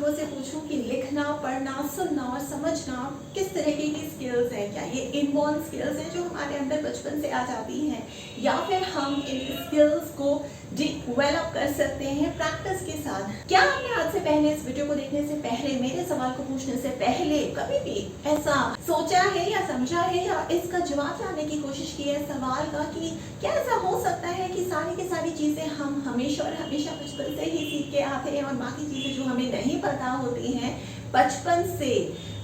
लोगों से पूछूं कि लिखना, पढ़ना, सुनना और समझना किस तरीके की स्किल्स हैं, क्या ये इनबॉर्न स्किल्स हैं जो हमारे अंदर बचपन से आ जाती हैं, या फिर हम इन स्किल्स को डेवलप कर सकते हैं प्रैक्टिस के साथ। क्या आपने आज से पहले इस वीडियो को देखने से पहले, मेरे सवाल को पूछने से पहले कभी भी ऐसा सोचा है या समझा है या इसका जवाब जानने की कोशिश की है सवाल का कि क्या ऐसा हो सकता है कि सारी की सारी चीजें हम हमेशा और हमेशा बचपन से ही सीख के आते हैं और बाकी चीजें जो हमें नहीं पता होती हैं बचपन से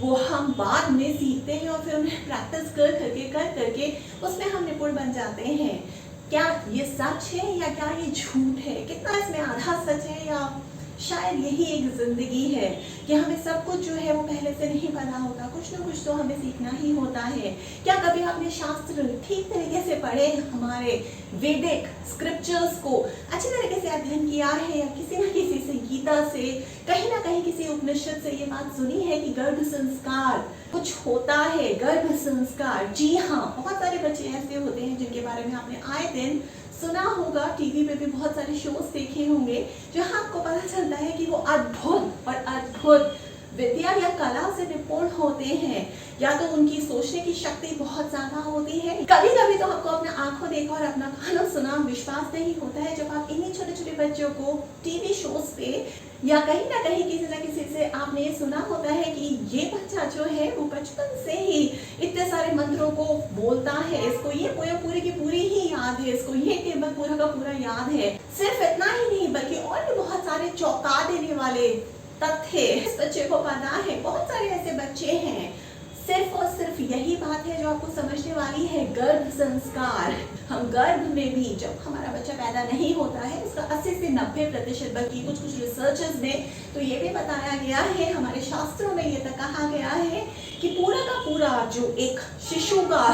वो हम बाद में सीखते हैं और फिर उन्हें प्रैक्टिस कर करके उसमें हम निपुण बन जाते हैं। क्या ये सच है या क्या ये झूठ है? कितना इसमें आधा सच है या शायद यही एक जिंदगी है कि हमें सब कुछ जो है वो पहले से नहीं पता होता, कुछ ना कुछ तो हमें सीखना ही होता है। क्या कभी आपने शास्त्र ठीक तरीके से पढ़े, हमारे वैदिक स्क्रिप्चर्स को अच्छी तरीके से अध्ययन किया है या किसी न किसी से, गीता से, कहीं ना कहीं किसी उपनिषद से ये बात सुनी है कि गर्भ संस्कार कुछ होता है? गर्भ संस्कार, जी हाँ, बहुत सारे बच्चे ऐसे होते हैं जिनके बारे में आपने आए दिन सुना होगा, टीवी पे भी बहुत सारे शोज देखे होंगे जहां आपको पता चलता है कि वो अद्भुत और अद्भुत विद्या या कला से निपुण होते हैं, या तो उनकी सोचने की शक्ति बहुत ज्यादा होती है। कभी कभी तो आपको अपना आंखों देखा और अपना कानों सुना विश्वास नहीं होता है जब आप इन्हीं छोटे छोटे बच्चों को टीवी शोज पे या कहीं ना कहीं किसी न किसी से आपने ये सुना होता है कि ये बच्चा जो है वो बचपन से ही इतने सारे मंत्रों को बोलता है, इसको ये पोयम पूरी की पूरी ही याद है, इसको ये टेबल पूरा का पूरा याद है। सिर्फ इतना ही नहीं बल्कि और भी बहुत सारे चौंका देने वाले तथ्य इस बच्चे को पता है। बहुत सारे ऐसे बच्चे हैं, सिर्फ और सिर्फ यही बात है जो आपको समझने वाली है। गर्भ संस्कार, हम गर्भ में भी जब हमारा बच्चा पैदा नहीं होता है उसका 80 से 90%, बल्कि कुछ रिसर्चेस में तो ये भी बताया गया है, हमारे शास्त्रों में ये तक कहा गया है कि पूरा का पूरा जो एक शिशु का,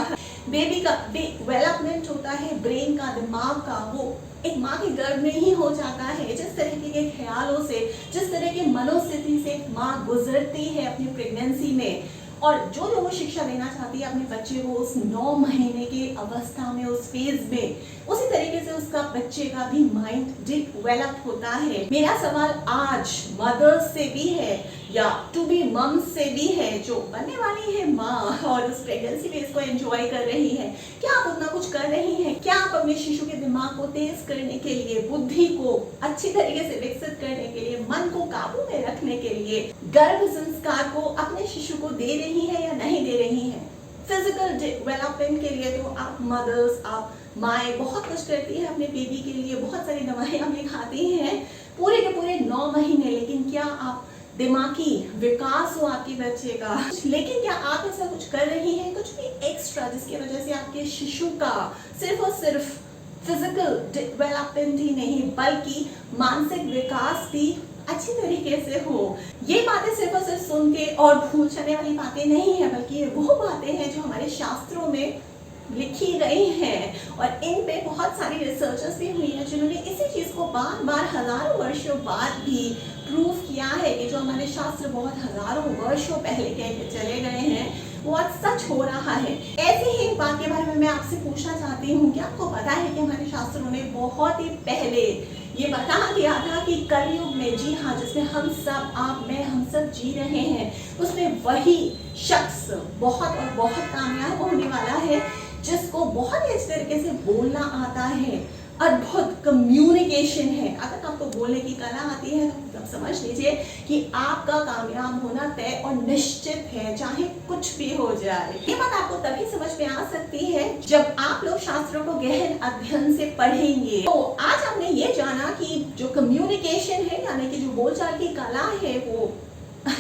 बेबी का डेवलपमेंट होता है, ब्रेन का, दिमाग का, वो एक माँ के गर्भ में ही हो जाता है। जिस तरीके के ख्यालों से, जिस तरह की मनोस्थिति से माँ गुजरती है अपनी प्रेगनेंसी में, और जो वो शिक्षा देना चाहती है अपने बच्चे को उस 9 महीने की अवस्था में, उस फेज में, उसी तरीके से उसका बच्चे का भी माइंड डेवलप होता है। मेरा सवाल आज मदर्स से भी है या टू बी मम्स से भी है जो बनने वाली है माँ और उस प्रेगनेंसी में इसको एंजॉय कर रही है। क्या आप उतना कुछ कर रही हैं? क्या आप अपने शिशु के दिमाग को तेज करने के लिए, बुद्धि को अच्छी तरीके से विकसित करने के लिए, मन को काबू में रखने के लिए गर्भ संस्कार को अपने शिशु को दे रही है या नहीं दे रही है? फिजिकल डेवलपमेंट के लिए तो आप मदर्स, आप माएँ बहुत कुछ करती है अपने बेबी के लिए, बहुत सारी दवाइयाँ भी खाती हैं पूरे के पूरे 9 महीने, लेकिन क्या आप दिमागी विकास हो आपके बच्चे का, लेकिन क्या आप ऐसा कुछ कर रही हैं, कुछ भी एक्स्ट्रा जिसकी वजह से आपके शिशु का सिर्फ और सिर्फ फिजिकल डेवलपमेंट ही नहीं बल्कि मानसिक विकास भी अच्छी तरीके से हो? ये बातें सिर्फ और सिर्फ सुन के और भूल जाने वाली बातें नहीं है, बल्कि वो बातें हैं जो हमारे शास्त्रों में लिखी गई हैं और इन पे बहुत सारी रिसर्चर्स भी हुई हैं जिन्होंने इसी चीज को बार बार हजारों वर्षों बाद भी प्रूव किया है कि जो हमारे शास्त्र बहुत हजारों वर्षों पहले कह के चले गए हैं वो आज सच हो रहा है। ऐसे ही एक बात के बारे में मैं आपसे पूछना चाहती हूँ कि आपको पता है कि हमारे शास्त्रों ने बहुत ही पहले ये बता दिया था कि कलयुग में, जी हाँ, जिसमें हम सब, आप, मैं, हम सब जी रहे हैं, उसमें वही शख्स बहुत और बहुत कामयाब होने वाला है जिसको बहुत ही अच्छे तरीके से बोलना आता है, अद्भुत कम्युनिकेशन है। अगर आपको बोलने की कला आती है तो समझ लीजिए कि आपका कामयाब होना तय और निश्चित है, चाहे कुछ भी हो जाए। ये बात आपको तभी समझ में आ सकती है जब आप लोग शास्त्रों को गहन अध्ययन से पढ़ेंगे। तो आज हमने ये जाना कि जो कम्युनिकेशन है, यानी कि जो बोलचाल की कला है, वो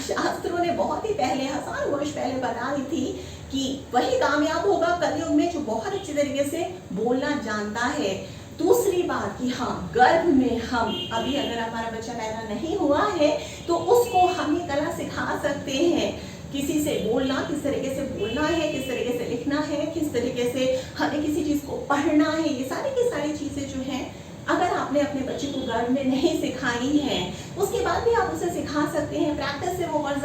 शास्त्रों ने बहुत ही पहले, हजारों वर्ष पहले बता दी थी कि वही कामयाब होगा कलयुग में जो बहुत अच्छी तरीके से बोलना जानता है। दूसरी बात कि हाँ, गर्भ में हम अभी अगर हमारा बच्चा पैदा नहीं हुआ है तो उसको हम ये कला सिखा सकते हैं, किसी से बोलना, किस तरीके से बोलना है, किस तरीके से लिखना है, किस तरीके से हमें किसी चीज को पढ़ना है। ये सारी की सारी चीजें जो हैं अगर आपने अपने बच्चे को गर्भ में नहीं सिखाई है उसके बाद भी आप उसे सिखा सकते हैं। प्रैक्टिस से वो और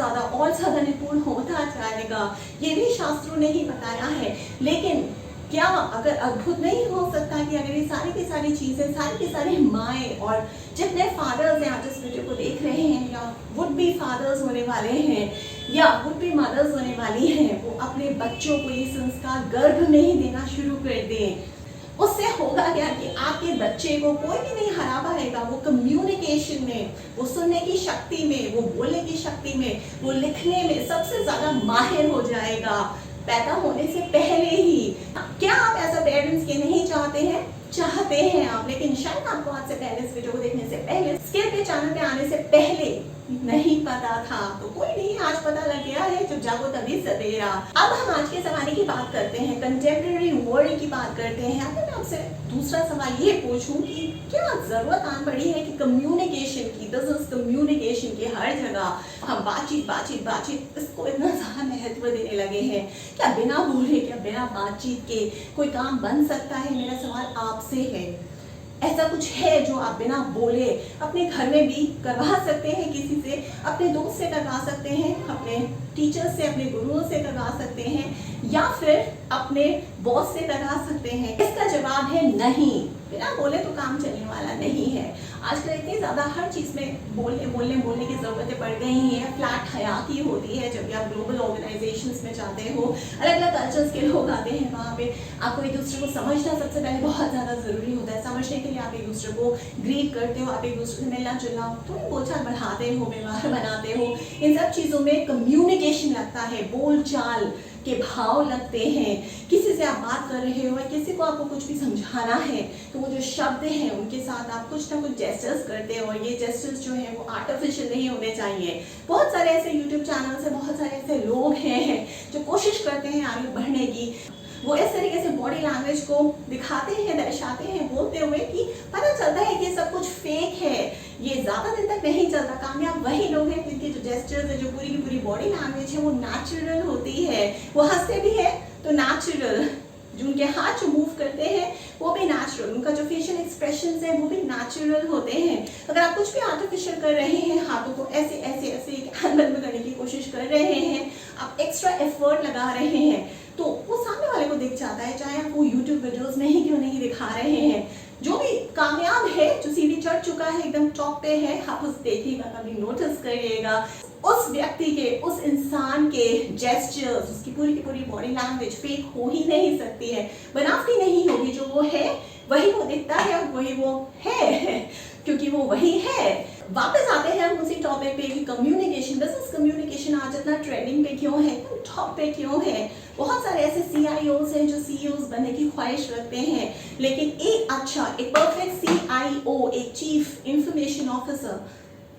ज्यादा निपुण होता जाएगा। ये भी शास्त्रों ने ही बताया है। लेकिन क्या अगर अद्भुत नहीं हो सकता कि अगर ये सारी की सारी चीजें, सारी की सारी माएँ और जितने फादर्स हैं आज इस वीडियो को देख रहे हैं या वुड बी बी फादर्स होने वाले हैं या वुड बी मदर्स होने वाली हैं, वो अपने बच्चों को ये संस्कार गर्भ में ही देना शुरू कर दें। उससे होगा क्या कि आपके बच्चे को कोई भी नहीं हरा पाएगा। वो कम्युनिकेशन में, वो सुनने की शक्ति में, वो बोलने की शक्ति में, वो लिखने में सबसे ज्यादा माहिर हो जाएगा पैदा होने से पहले ही। क्या आप ऐसा पेरेंट्स के नहीं चाहते हैं? चाहते हैं आप, लेकिन शायद आपको आज से पहले इस वीडियो को देखने से पहले, स्किल के चैनल पे आने से पहले नहीं पता था, तो कोई नहीं, आज पता लग गया है, जब जागो तभी सवेरा। अब हम आज के जमाने की बात करते हैं, कंटेम्प्रेरी वर्ल्ड की बात करते हैं। अगर मैं आपसे दूसरा सवाल ये पूछूं कि क्या जरूरत आन पड़ी है कि कम्युनिकेशन की, बिजनेस कम्युनिकेशन की हर जगह हम बातचीत इसको इतना ज्यादा महत्व देने लगे हैं? क्या बिना बोले, क्या बिना बातचीत के कोई काम बन सकता है? मेरा सवाल आपसे है, ऐसा कुछ है जो आप बिना बोले अपने घर में भी करवा सकते हैं, किसी से, अपने दोस्त से करवा सकते हैं, अपने टीचर से, अपने गुरुओं से करवा सकते हैं, या फिर अपने बॉस से करवा सकते हैं? इसका जवाब है नहीं। बिना बोले तो काम चलने वाला नहीं है। आजकल इतनी ज्यादा हर चीज में बोलने की जरूरतें पड़ गई हैं। फ्लैट हयाती होती है जब भी आप ग्लोबल ऑर्गेनाइजेशंस में जाते हो, अलग अलग कल्चर्स के लोग आते हैं, वहाँ पे आपको एक दूसरे को समझना सबसे पहले बहुत ज्यादा जरूरी होता है। समझने के लिए आप एक दूसरे को ग्रीट करते हो, आप एक दूसरे से मिलना जुलना, थोड़ी बोलचाल बढ़ाते हो, व्यवहार बनाते हो। इन सब चीजों में कम्युनिकेशन लगता है, बोलचाल के भाव लगते हैं। किसी से आप बात कर रहे हो, किसी को आपको कुछ भी समझाना है, तो वो जो शब्द हैं उनके साथ आप कुछ ना कुछ जेस्चर्स करते हो, और ये जेस्चर्स जो है वो आर्टिफिशियल नहीं होने चाहिए। बहुत सारे ऐसे यूट्यूब चैनल्स हैं, बहुत सारे ऐसे लोग हैं जो कोशिश करते हैं आगे बढ़ने की। वो इस तरीके से बॉडी लैंग्वेज को दिखाते हैं, दर्शाते हैं, बोलते हुए कि पता चलता है कि सब कुछ फेक है, ये ज्यादा दिन तक नहीं चलता। कामयाब वही लोग हैं जिनके जो जेस्चर्स है, जो पूरी की पूरी बॉडी लैंग्वेज है, वो नेचुरल होती है। वो हंसते भी है तो नेचुरल, जो उनके हाथ जो मूव करते हैं वो भी नेचुरल, उनका जो फेशियल एक्सप्रेशंस है वो भी नेचुरल होते हैं। अगर आप कुछ भी आर्टिफिशियल कर रहे हैं, हाथों को ऐसे ऐसे ऐसे एक एंगल में करने की कोशिश कर रहे हैं, आप एक्स्ट्रा एफर्ट लगा रहे हैं, तो वो सामने वाले को दिख जाता है, चाहे आप वो यूट्यूब वीडियोस में ही क्यों नहीं दिखा रहे हैं। जो भी कामयाब है, जो सीढ़ी चढ़ चुका है, एकदम टॉप पे है, आप उस देखिएगा, कभी नोटिस करिएगा, उस व्यक्ति के, उस इंसान के जेस्चर्स, उसकी पूरी की पूरी बॉडी लैंग्वेज फेक हो ही नहीं सकती है, बनावटी नहीं होगी। जो वो है वही वो दिखता है और वही वो है, क्योंकि वो वही है। वापस आते हैं हम उसी टॉपिक पे कि कम्युनिकेशन, बिजनेस कम्युनिकेशन आज इतना ट्रेंडिंग पे क्यों है, टॉप पे क्यों है? बहुत सारे ऐसे CIOs हैं जो CEOs बनने की ख्वाहिश रखते हैं, लेकिन एक परफेक्ट CIO, एक चीफ इंफॉर्मेशन ऑफिसर,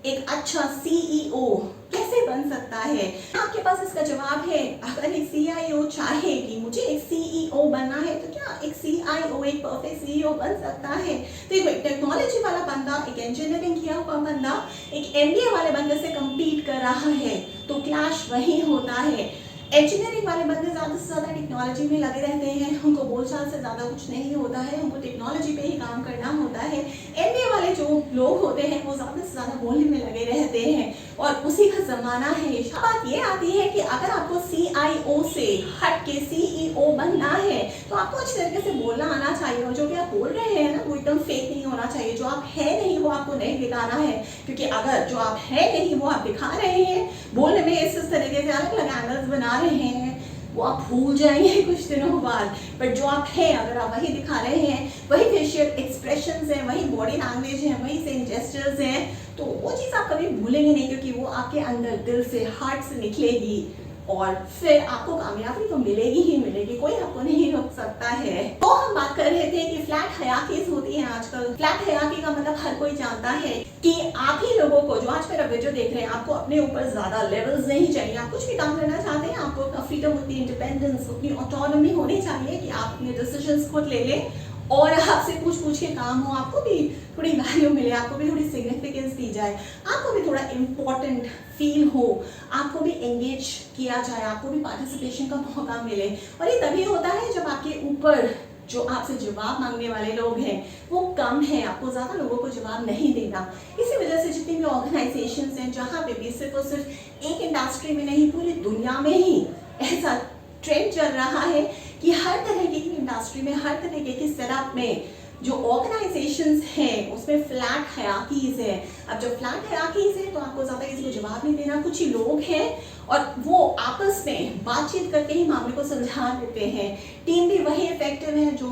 एक अच्छा CEO कैसे बन सकता है? आपके पास इसका जवाब है। अगर एक CIO चाहे कि मुझे एक CEO बनना है, तो क्या एक CIO एक परफेक्ट CEO बन सकता है? देखो, एक टेक्नोलॉजी वाला बंदा, एक इंजीनियरिंग किया हुआ बंदा एक MBA वाले बंदे से कम्पीट कर रहा है, तो क्लैश वही होता है। इंजीनियरिंग वाले बंदे ज़्यादा से ज़्यादा टेक्नोलॉजी में लगे रहते हैं, उनको बोलचाल से ज़्यादा कुछ नहीं होता है, उनको टेक्नोलॉजी पे ही काम करना होता है। MBA वाले जो लोग होते हैं वो ज़्यादा से ज़्यादा बोलने में लगे रहते हैं, और उसी का ज़माना है। बात ये आती है कि अगर आपको CIO से हट के CEO बनना है, तो आपको अच्छी तरीके से बोलना आना चाहिए, और जो भी आप बोल रहे हैं ना, वो एकदम फेक नहीं होना चाहिए। जो आप है नहीं वो आपको नहीं दिखाना है, क्योंकि अगर जो आप है नहीं वो आप दिखा रहे हैं, बोलने में इस तरीके से अलग अलग एंगल्स बना रहे हैं, वो आप भूल जाएंगे कुछ दिनों बाद। बट जो आप हैं, अगर आप वही दिखा रहे हैं, वही फेशियल एक्सप्रेशंस हैं, वही बॉडी लैंग्वेज है, वही सेम जेस्चर्स हैं, तो वो चीज़ आप कभी भूलेंगे नहीं, क्योंकि वो आपके अंदर दिल से, हार्ट से निकलेगी, और फिर आपको कामयाबी तो मिलेगी ही मिलेगी, कोई आपको नहीं रोक सकता है। तो हम बात कर रहे थे कि फ्लैट हयातीज होती हैं आजकल। फ्लैट हयाती का मतलब हर कोई जानता है कि आप ही लोगों को, जो आज मेरा वीडियो देख रहे हैं, आपको अपने ऊपर ज्यादा लेवल्स नहीं चाहिए। आप कुछ भी काम करना चाहते हैं, आपको अपना फ्रीडम होती है, इंडिपेंडेंस, अपनी ऑटोनॉमी होनी चाहिए कि आप अपने डिसीजंस खुद ले लें, और आपसे पूछ के काम हो, आपको भी थोड़ी वैल्यू मिले, आपको भी थोड़ी सिग्निफिकेंस दी जाए, आपको भी थोड़ा इम्पोर्टेंट फील हो, आपको भी एंगेज किया जाए, आपको भी पार्टिसिपेशन का मौका मिले। और ये तभी होता है जब आपके ऊपर जो आपसे जवाब मांगने वाले लोग हैं वो कम है, आपको ज़्यादा लोगों को जवाब नहीं देना। इसी वजह से जितनी भी ऑर्गेनाइजेशंस हैं, जहाँ पे भी सिर्फ और सिर्फ एक इंडस्ट्री में नहीं, पूरी दुनिया में ही ऐसा ट्रेंड चल रहा है कि हर तरह की इंडस्ट्री में, हर तरह के सेटअप में जो ऑर्गेनाइजेशंस हैं उसमें फ्लैट हायरार्कीज है। अब जब फ्लैट हायरार्कीज है तो आपको ज़्यादा किसी को जवाब नहीं देना, कुछ ही लोग हैं और वो आपस में बातचीत करके ही मामले को सुलझा देते हैं। टीम भी वही इफेक्टिव है जो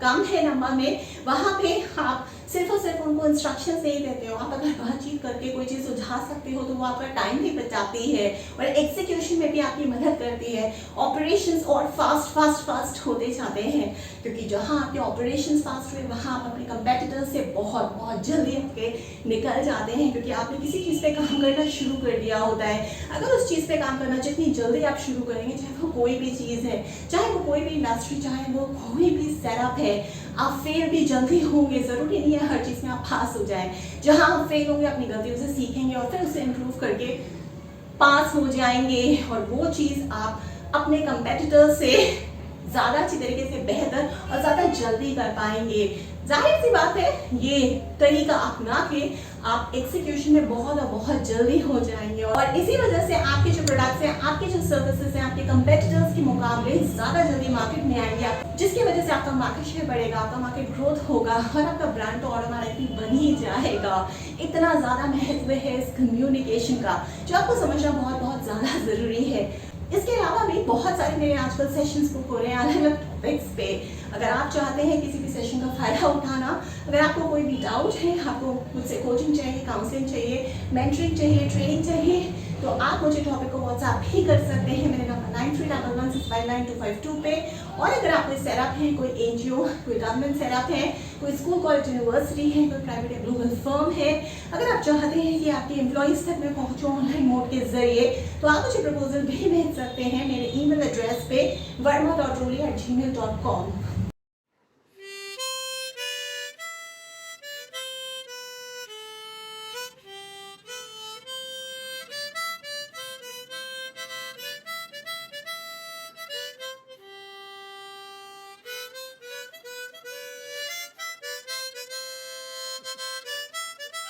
कम है नंबर में, वहाँ पे आप सिर्फ और सिर्फ उनको इंस्ट्रक्शंस नहीं देते हो, आप अगर बातचीत करके कोई चीज़ सुझा सकते हो तो वो आपका टाइम भी बचाती है और एग्जीक्यूशन में भी आपकी मदद करती है। ऑपरेशंस और फास्ट होते जाते हैं, क्योंकि जहाँ आपके ऑपरेशंस फास्ट हुए वहाँ आप अपने कंपेटिटर्स से बहुत जल्दी आपके निकल जाते हैं, क्योंकि आपने किसी चीज़ पे काम करना शुरू कर दिया होता है। अगर उस चीज़ पे काम करना जितनी जल्दी आप शुरू करेंगे, चाहे वो कोई भी चीज़ है, चाहे वो कोई भी इंडस्ट्री, चाहे वो कोई भी सेटअप है, आप फेल भी जल्दी होंगे। ज़रूरी नहीं है हर चीज़ में आप पास हो जाएं। जहां आप फेल होंगे अपनी गलतियों से सीखेंगे और फिर उसे इम्प्रूव करके पास हो जाएंगे और वो चीज़ आप अपने कंपेटिटर से ज़्यादा अच्छी तरीके से बेहतर और ज़्यादा जल्दी कर पाएंगे। जाहिर सी बात है ये तरीका अपना के आप एग्जीक्यूशन में बहुत जल्दी हो जाएंगे और इसी वजह से आपके जो प्रोडक्ट्स हैं, आपके जो सर्विसेज हैं, आपके कंपेटिटर्स के मुकाबले ज़्यादा जल्दी मार्केट में आएंगे, जिसकी वजह से आपका मार्केट शेयर बढ़ेगा, आपका मार्केट ग्रोथ होगा और आपका ब्रांड तो ऑटोमेटिकली बन ही जाएगा। इतना ज़्यादा महत्व है इस कम्युनिकेशन का, जो आपको समझना बहुत ज़्यादा ज़रूरी है। इसके अलावा भी बहुत सारे मेरे आजकल सेशंस बुक हो रहे हैं अलग-अलग टॉपिक्स पे। अगर आप चाहते हैं किसी भी सेशन का फ़ायदा उठाना, अगर आपको कोई भी डाउट है, आपको मुझसे कोचिंग चाहिए, काउंसलिंग चाहिए, मेंटरिंग चाहिए, ट्रेनिंग चाहिए, तो आप मुझे टॉपिक को व्हाट्सएप भी कर सकते हैं मेरे नंबर 9311659252 पे। और अगर आप कोई सेटअप है, कोई एनजीओ, कोई गवर्नमेंट सेटअप है, कोई स्कूल कॉलेज यूनिवर्सिटी है, कोई प्राइवेट या ग्लोबल फर्म है, अगर आप चाहते हैं कि आपके एम्प्लॉइज़ तक मैं पहुँचूँ ऑनलाइन मोड के जरिए, तो आप मुझे प्रपोजल भी भेज सकते हैं मेरे ईमेल एड्रेस पे verma.roli@gmail.com।